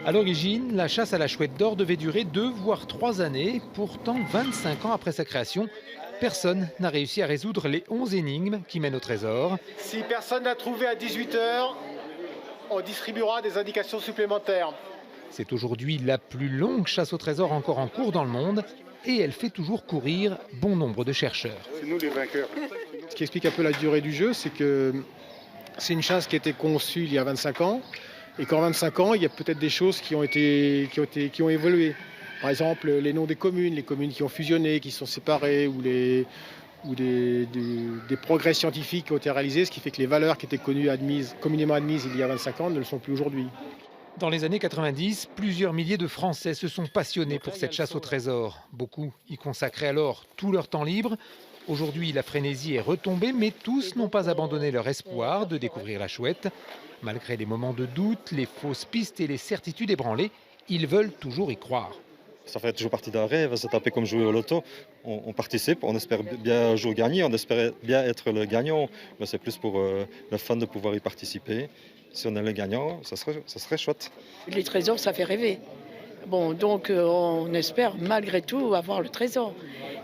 À l'origine, la chasse à la chouette d'or devait durer 2 voire 3 années. Pourtant, 25 ans après sa création, personne n'a réussi à résoudre les 11 énigmes qui mènent au trésor. Si personne n'a trouvé à 18 heures, on distribuera des indications supplémentaires. C'est aujourd'hui la plus longue chasse au trésor encore en cours dans le monde et elle fait toujours courir bon nombre de chercheurs. C'est nous les vainqueurs. Ce qui explique un peu la durée du jeu, c'est que c'est une chasse qui a été conçue il y a 25 ans et qu'en 25 ans, il y a peut-être des choses qui ont évolué. Par exemple, les noms des communes, les communes qui ont fusionné, qui sont séparées, ou des progrès scientifiques qui ont été réalisés, ce qui fait que les valeurs qui étaient connues, communément admises il y a 25 ans ne le sont plus aujourd'hui. Dans les années 90, plusieurs milliers de Français se sont passionnés pour cette chasse au trésor. Beaucoup y consacraient alors tout leur temps libre. Aujourd'hui, la frénésie est retombée, mais tous n'ont pas abandonné leur espoir de découvrir la chouette. Malgré les moments de doute, les fausses pistes et les certitudes ébranlées, ils veulent toujours y croire. Ça fait toujours partie d'un rêve, c'est un peu comme jouer au loto. On participe, on espère bien un jour gagner, on espère bien être le gagnant, mais c'est plus pour le fun de pouvoir y participer. Si on est le gagnant, ça serait chouette. Les trésors, ça fait rêver. Bon, donc on espère malgré tout avoir le trésor.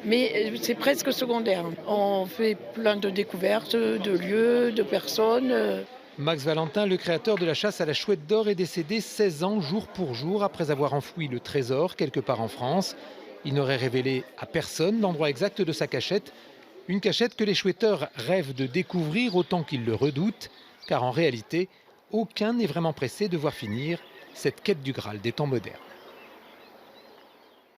Mais c'est presque secondaire. On fait plein de découvertes, de lieux, de personnes. Max Valentin, le créateur de la chasse à la chouette d'or, est décédé 16 ans jour pour jour après avoir enfoui le trésor quelque part en France. Il n'aurait révélé à personne l'endroit exact de sa cachette. Une cachette que les chouetteurs rêvent de découvrir autant qu'ils le redoutent, car en réalité, aucun n'est vraiment pressé de voir finir cette quête du Graal des temps modernes.